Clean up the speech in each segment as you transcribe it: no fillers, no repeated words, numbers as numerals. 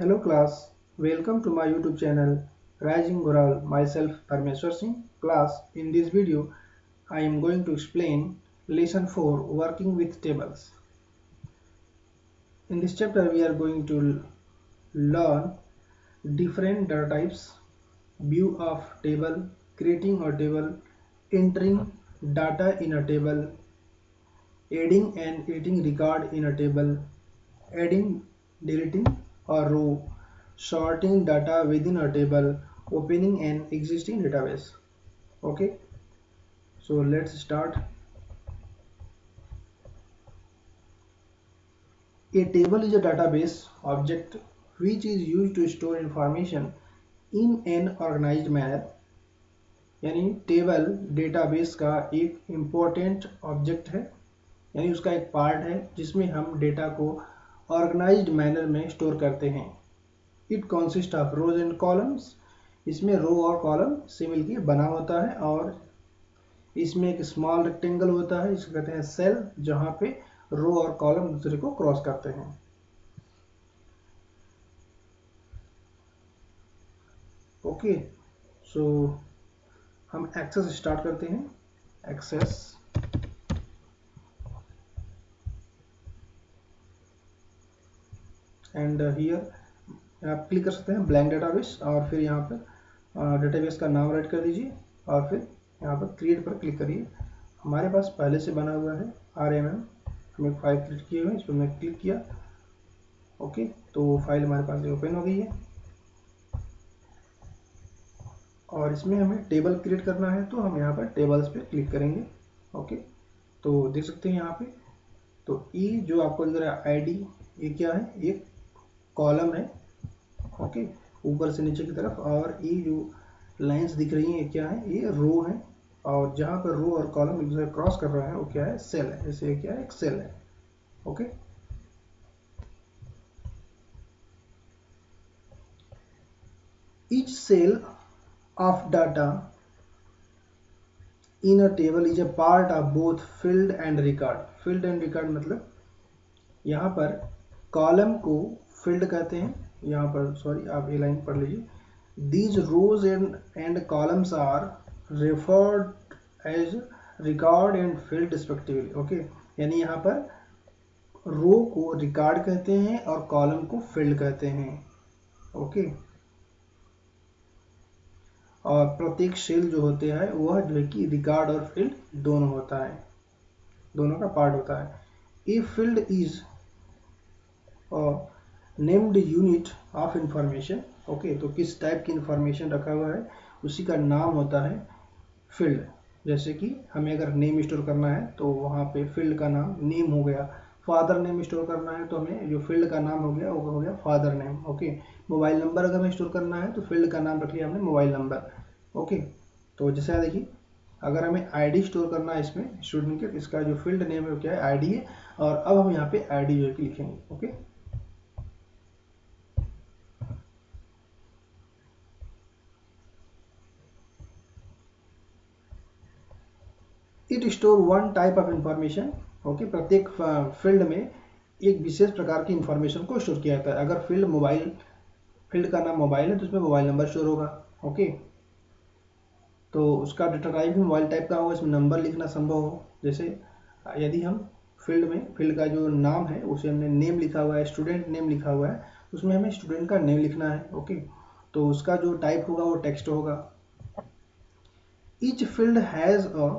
Hello class, welcome to my YouTube channel Rising Goral, myself Parmeshwar Singh. Class, in this video I am going to explain lesson 4 working with tables. In this chapter we are going to learn different data types, view of table, creating a table, entering data in a table, adding and editing record in a table, adding, deleting a row, sorting data within a table, opening an existing database. Okay, so let's start. A table is a database object which is used to store information in an organized manner. यानी table database का एक important object है, यानी उसका एक part है जिसमें हम डेटा को ऑर्गेनाइज्ड मैनर में स्टोर करते हैं. It consist of rose and columns. इसमें रो और कॉलम से मिलकर बना होता है और इसमें एक स्मॉल रेक्टेंगल होता है, इसको कहते हैं सेल, जहां पे रो और कॉलम दूसरे को क्रॉस करते हैं. ओके, सो हम एक्सेस स्टार्ट करते हैं. एक्सेस एंड हियर आप क्लिक कर सकते हैं ब्लैंक डेटाबेस और फिर यहाँ पर डेटाबेस का नाम राइट कर दीजिए और फिर यहाँ पर क्रिएट पर क्लिक करिए. हमारे पास पहले से बना हुआ है RMM, हम एक फाइल क्रिएट किए हुए हैं, इस पर मैं क्लिक किया. ओके, तो फाइल हमारे पास ओपन हो गई है और इसमें हमें टेबल क्रिएट करना है, तो हम यहाँ पर टेबल्स पे क्लिक करेंगे. ओके, तो देख सकते हैं यहाँ पे, तो ई जो आपको दिख रहा है ID, ये क्या है, एक कॉलम है. ओके, ऊपर से नीचे की तरफ, और ये जो लाइंस दिख रही हैं ये क्या है, ये रो है, और जहाँ पर रो और कॉलम एक दूसरे क्रॉस कर रहा है वो क्या है, सेल है. जैसे क्या है, एक सेल है. Okay, each cell of data in a table is a part of both field and record. field and record मतलब यहाँ पर कॉलम को फील्ड कहते हैं. यहाँ पर सॉरी, आप ये लाइन पढ़ लीजिए. These rows and columns are referred as record and field respectively. Okay, यानी यहाँ पर रो को रिकॉर्ड कहते हैं और कॉलम को फील्ड कहते हैं. ओके, और प्रत्येक सेल जो होते हैं वह जो है कि रिकॉर्ड और फील्ड दोनों होता है, दोनों का पार्ट होता है. A field is named unit of information. Okay, तो किस टाइप की इंफॉर्मेशन रखा हुआ है उसी का नाम होता है फील्ड. जैसे कि हमें अगर नेम स्टोर करना है तो वहाँ पे फील्ड का नाम नेम हो गया. फादर नेम स्टोर करना है तो हमें जो फील्ड का नाम हो गया वो हो गया father name. Okay, mobile number अगर हमें स्टोर करना है तो फील्ड का नाम रख लिया हमने मोबाइल नंबर. ओके, तो जैसे देखिए, अगर हमें ID स्टोर करना है इसमें स्टूडेंट के, इसका जो फील्ड नेम है वो क्या है, ID है, और अब हम यहाँ पे ID जो है कि लिखेंगे. Okay, it store one type of information. Okay, प्रत्येक फील्ड में एक विशेष प्रकार की इंफॉर्मेशन को स्टोर किया जाता है. अगर फील्ड का नाम मोबाइल है तो उसमें मोबाइल नंबर स्टोर होगा. ओके, तो उसका डेटा टाइप भी मोबाइल टाइप का होगा, इसमें नंबर लिखना संभव हो. जैसे यदि हम फील्ड का जो नाम है उसे हमने नेम लिखा हुआ है, स्टूडेंट नेम लिखा हुआ है, उसमें हमें स्टूडेंट का नेम लिखना है. ओके, तो उसका जो टाइप होगा वो टेक्स्ट होगा. Each field has a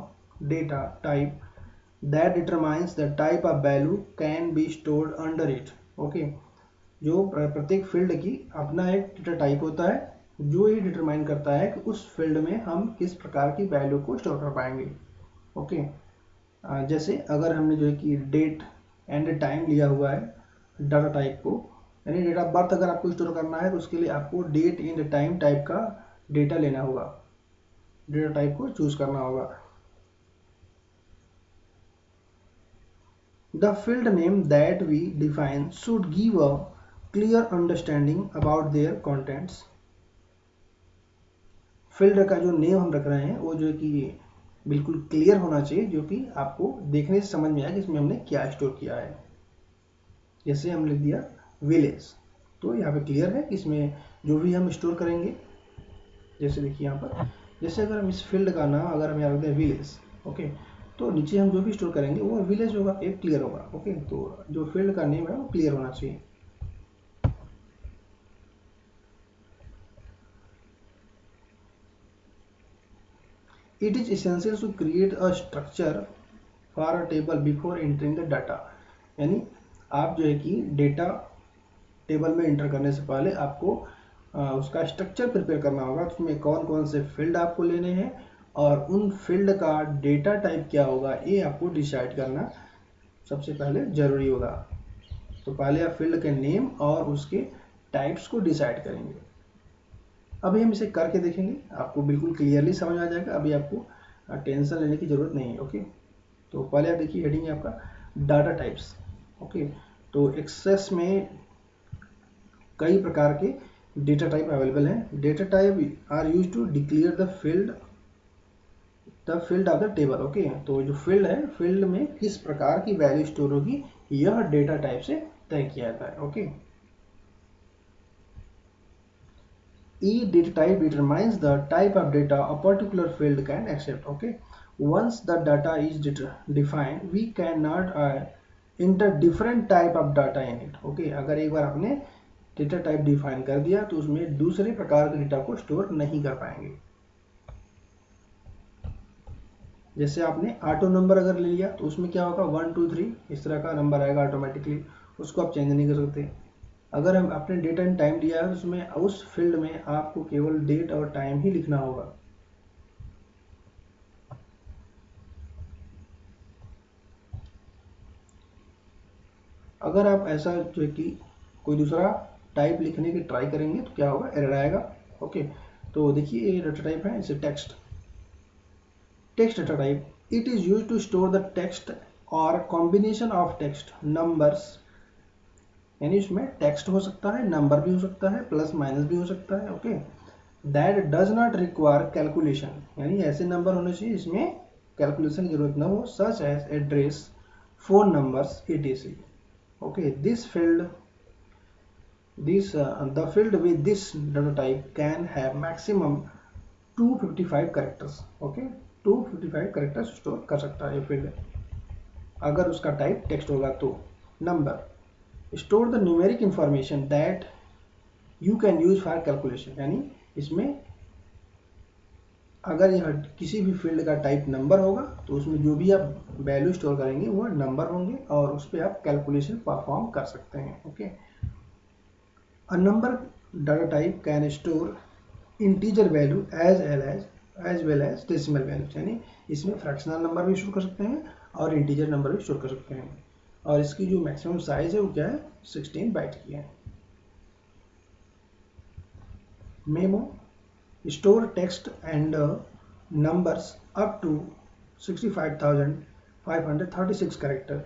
data type that determines the type of value can be stored under it. Okay, जो प्रत्येक फील्ड की अपना एक डेटा टाइप होता है जो ये डिटरमाइन करता है कि उस फील्ड में हम किस प्रकार की वैल्यू को स्टोर कर पाएंगे. ओके, जैसे अगर हमने जो है कि डेट एंड टाइम लिया हुआ है डाटा टाइप को, यानी डेट ऑफ बर्थ अगर आपको स्टोर करना है तो उसके लिए आपको डेट एंड टाइम टाइप का डेटा लेना होगा, डेटा टाइप को चूज करना होगा. The field name that we define should give a clear understanding about their contents. Field का जो नेम हम रख रहे हैं वो जो है कि बिल्कुल क्लियर होना चाहिए, जो कि आपको देखने से समझ में आए कि इसमें हमने क्या स्टोर किया है. जैसे हम लिख दिया विलेज. तो यहाँ पे क्लियर है कि इसमें जो भी हम स्टोर करेंगे, जैसे देखिए यहाँ पर, जैसे अगर हम इस फील्ड का नाम अगर हम यहाँ रखते हैं विलेज, ओके, तो नीचे हम जो भी स्टोर करेंगे वो विलेज होगा, एक क्लियर होगा। ओके, तो जो फील्ड का नेम है वो क्लियर होना चाहिए। It is essential to create a structure for a table before entering the data, यानी आप जो है कि डेटा टेबल में एंटर करने से पहले आपको उसका स्ट्रक्चर प्रिपेयर करना होगा। उसमें कौन कौन से फील्ड आपको लेने हैं और उन फील्ड का डेटा टाइप क्या होगा, ये आपको डिसाइड करना सबसे पहले ज़रूरी होगा। तो पहले आप फील्ड के नेम और उसके टाइप्स को डिसाइड करेंगे। अभी हम इसे करके देखेंगे, आपको बिल्कुल क्लियरली समझ आ जाएगा। अभी आपको टेंशन लेने की ज़रूरत नहीं है। ओके, तो पहले आप देखिए हेडिंग है आपका डाटा टाइप्स। ओके, तो एक्सेस में कई प्रकार के डेटा टाइप अवेलेबल हैं। Data type are use to declare the field of the table. Okay, तो जो फील्ड है, फील्ड में किस प्रकार की वैल्यू स्टोर होगी, यह डेटा टाइप से तय किया जाता है। Okay, E data type determines the type of data a particular field can accept. Okay, once the data is defined, we cannot enter different type of data in it. Okay, अगर एक बार आपने data type define कर दिया तो उसमें दूसरे प्रकार के डेटा को स्टोर नहीं कर पाएंगे। जैसे आपने ऑटो नंबर अगर ले लिया तो उसमें क्या होगा, 1 2 3 इस तरह का नंबर आएगा ऑटोमेटिकली, उसको आप चेंज नहीं कर सकते। अगर हम आपने डेट एंड टाइम दिया है तो उसमें उस फील्ड में आपको केवल डेट और टाइम ही लिखना होगा। अगर आप ऐसा जो है कि कोई दूसरा टाइप लिखने की ट्राई करेंगे तो क्या होगा, एरर आएगा। ओके, तो देखिए ये डेटा टाइप है, इसे text data type, it is use to store the text और कॉम्बिनेशन ऑफ टेक्स्ट नंबर्स, यानी इसमें टेक्स्ट हो सकता है, नंबर भी हो सकता है, प्लस माइनस भी हो सकता है। Okay, that does not require calculation, यानी ऐसे नंबर होने चाहिए इसमें कैलकुलेशन की जरूरत न हो, such as address, phone numbers, etc. Okay, the field with this data type can have maximum 255 characters. Okay, 255 characters store कर सकता है ये फील्ड, अगर उसका टाइप टेक्स्ट होगा तो। Number, store the numeric information that you can use for calculation, यानी इसमें अगर यह किसी भी फील्ड का टाइप नंबर होगा तो उसमें जो भी आप वैल्यू स्टोर करेंगे वो नंबर होंगे और उस पर आप कैलकुलेशन परफॉर्म कर सकते हैं। Okay, a number data type can store integer value as well as decimal value, यानी इसमें फ्रैक्शनल नंबर भी स्टोर कर सकते हैं और इंटीजर नंबर भी स्टोर कर सकते हैं। और इसकी जो मैक्सिमम साइज है वो क्या है, 16 बाइट की है। Memo, store text and numbers up to 65,536 character.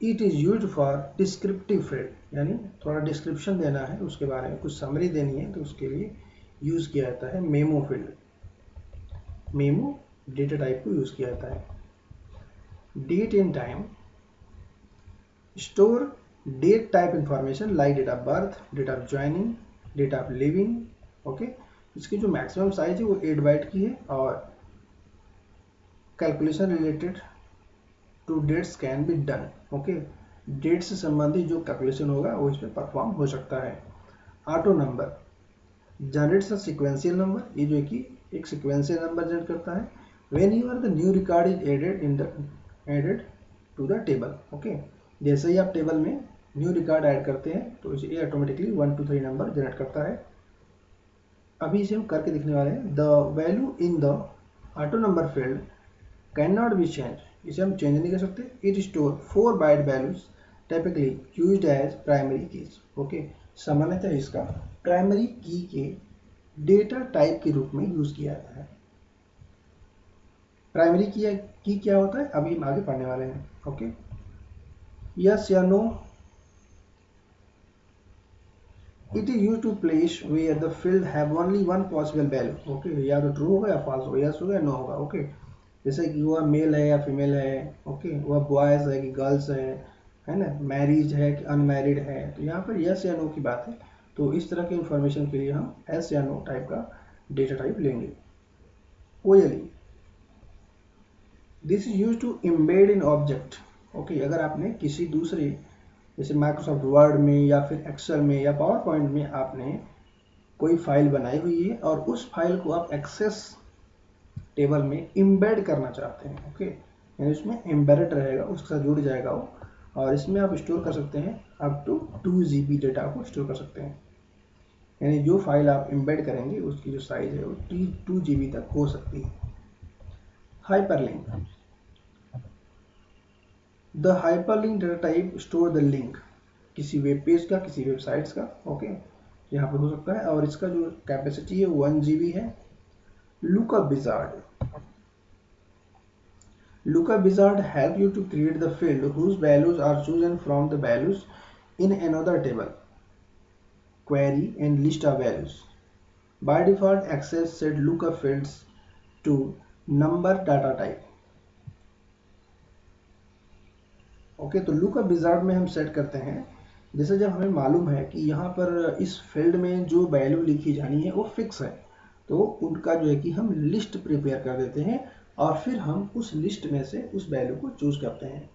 It is used for descriptive field, यानी थोड़ा डिस्क्रिप्शन देना है उसके बारे में, कुछ समरी देनी है तो उसके लिए यूज किया जाता है memo field. Memo data type को यूज किया जाता है। Date and time, store date type information like date of birth, date of joining, date of living. Okay, इसकी जो मैक्सिमम साइज है वो 8 बाइट की है और calculation related to dates can be done. Okay, date से संबंधित जो कैलकुलेशन होगा वो इसमें परफॉर्म हो सकता है। ऑटो नंबर जनरेट्स अ सिक्वेंशियल नंबर, ये जो है कि एक सिक्वेंशियल नंबर जनरेट करता है when you are the new record is added to the table. Okay, जैसे ही आप टेबल में न्यू रिकॉर्ड ऐड करते हैं तो ये ऑटोमेटिकली 1 2 3 नंबर जनरेट करता है। अभी इसे हम करके दिखने वाले हैं। The value in the auto number field can not be change, इसे हम चेंज नहीं कर सकते। It store 4 byte values typically used as primary keys. Okay, सामान्यतः इसका प्राइमरी की के डेटा टाइप के रूप में यूज किया जाता है। प्राइमरी की क्या होता है अभी हम आगे पढ़ने वाले हैं। ओके, यस या no, it is use to place where the field have only one possible value. Okay, या तो ट्रू होगा या फॉल्स होगा, यस होगा या नो होगा। ओके, जैसे कि वह मेल है या फीमेल है, ओके, वह बॉयज है कि गर्ल्स है ना, मैरिज है कि अनमैरिड है, तो यहाँ पर यस या नो की बात है। तो इस तरह की इंफॉर्मेशन के लिए हम एस या नो टाइप का डेटा टाइप लेंगे। OLE, this is use to embed in object. Okay, अगर आपने किसी दूसरे जैसे माइक्रोसॉफ्ट वर्ड में या फिर एक्सेल में या पावर पॉइंट में आपने कोई फाइल बनाई हुई है और उस फाइल को आप एक्सेस टेबल में एम्बेड करना चाहते हैं, ओके, यानी उसमें एम्बेडेड रहेगा, उसके साथ जुड़ जाएगा वो, और इसमें आप स्टोर कर सकते हैं अप टू 2 GB डेटा को स्टोर कर सकते हैं। यानी जो फाइल आप एम्बेड करेंगे उसकी जो साइज है वो 2 GB तक हो सकती है। Hyperlink, the hyperlink data type store the link, किसी वेब पेज का, किसी वेबसाइट्स का, ओके, यहाँ पे हो सकता है, और इसका जो कैपेसिटी है 1 GB है। Lookup wizard, lookup wizard help you to create the field whose values are chosen from the values in another table, query and list of values. By default, access set lookup fields to number data type. Okay, तो lookup wizard में हम set करते हैं, जैसे जब हमें मालूम है कि यहाँ पर इस फील्ड में जो वैल्यू लिखी जानी है वो फिक्स है, तो उनका जो है कि हम लिस्ट प्रिपेयर कर देते हैं और फिर हम उस लिस्ट में से उस वैल्यू को चूज करते हैं।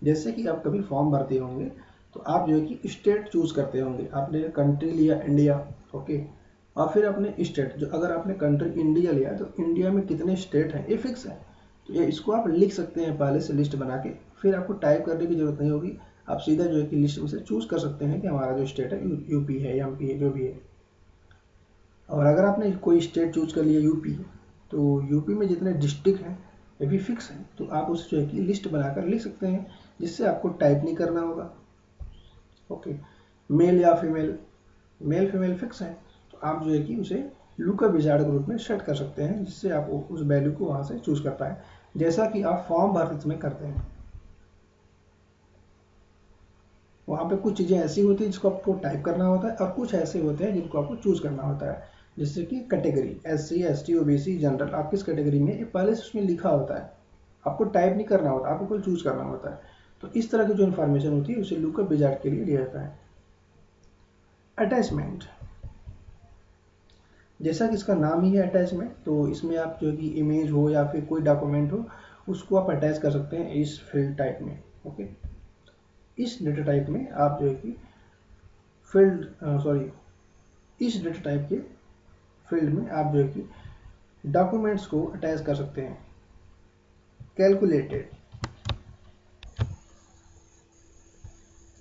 जैसे कि आप कभी फॉर्म भरते होंगे तो आप जो है कि स्टेट चूज करते होंगे, आपने कंट्री लिया इंडिया, ओके, और फिर अपने स्टेट, जो अगर आपने कंट्री इंडिया लिया तो इंडिया में कितने स्टेट हैं ये फिक्स है, तो ये इसको आप लिख सकते हैं पहले से लिस्ट बना के, फिर आपको टाइप करने की जरूरत नहीं होगी, आप सीधा जो है कि लिस्ट में से चूज कर सकते हैं कि हमारा जो स्टेट है यूपी है, एमपी है, जो भी है। और अगर आपने कोई स्टेट चूज कर लिया यूपी, तो यूपी में जितने डिस्ट्रिक्ट हैं ये भी फिक्स है, तो आप उस जो है कि लिस्ट बनाकर लिख सकते हैं, जिससे आपको टाइप नहीं करना होगा। ओके, मेल या फीमेल, मेल फीमेल फिक्स है, तो आप जो है कि उसे लुकअप विजार्ड ग्रुप में सेट कर सकते हैं, जिससे आप उस वैल्यू को वहां से चूज कर पाए, जैसा कि आप फॉर्म भरते समय करते हैं। वहाँ पे कुछ चीज़ें ऐसी होती है जिसको आपको टाइप करना होता है, और कुछ ऐसे होते हैं जिनको आपको चूज करना होता है, जैसे कि category, SC ST OBC general, आप किस कैटेगरी में, ये पहले से उसमें लिखा होता है, आपको टाइप नहीं करना होता, आपको केवल चूज करना होता है। तो इस तरह की जो इन्फॉर्मेशन होती है उसे लुकअप विजार्ड के लिए लिया जाता है। अटैचमेंट, जैसा कि इसका नाम ही है अटैचमेंट, तो इसमें आप जो कि इमेज हो या फिर कोई डॉक्यूमेंट हो उसको आप अटैच कर सकते हैं इस फील्ड टाइप में। ओके, इस डेटा टाइप में आप जो है कि इस डेटा टाइप के फील्ड में आप जो है कि डॉक्यूमेंट्स को अटैच कर सकते हैं। कैलकुलेटेड,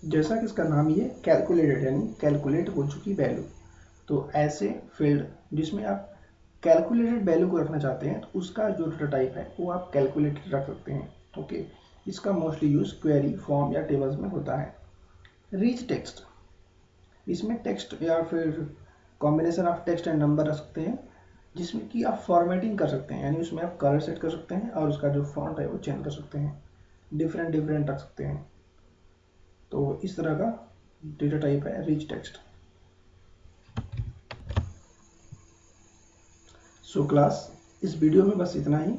जैसा कि इसका नाम ही है कैलकुलेटेड, यानी कैलकुलेट हो चुकी वैल्यू, तो ऐसे फील्ड जिसमें आप कैलकुलेटेड वैल्यू को रखना चाहते हैं तो उसका जो डेटा टाइप है वो आप कैलकुलेटेड रख सकते हैं। ओके, इसका मोस्टली यूज क्वेरी, फॉर्म या टेबल्स में होता है। रिच टेक्स्ट, इसमें टेक्स्ट या फिर combination of text and number रख सकते हैं, जिसमें कि आप फॉर्मेटिंग कर सकते हैं, यानी उसमें आप कलर सेट कर सकते हैं और उसका जो फॉन्ट है वो चेंज कर सकते हैं, डिफरेंट रख सकते हैं। तो इस तरह का डेटा टाइप है रिच टेक्स्ट। सो क्लास, इस वीडियो में बस इतना ही।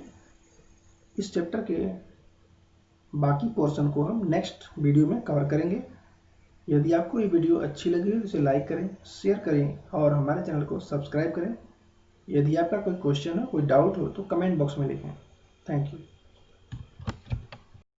इस चैप्टर के बाकी पोर्शन को हम नेक्स्ट वीडियो में कवर करेंगे। यदि आपको ये वीडियो अच्छी लगी हो तो इसे लाइक करें, शेयर करें और हमारे चैनल को सब्सक्राइब करें। यदि आपका कोई क्वेश्चन हो, कोई डाउट हो तो कमेंट बॉक्स में लिखें। Thank you.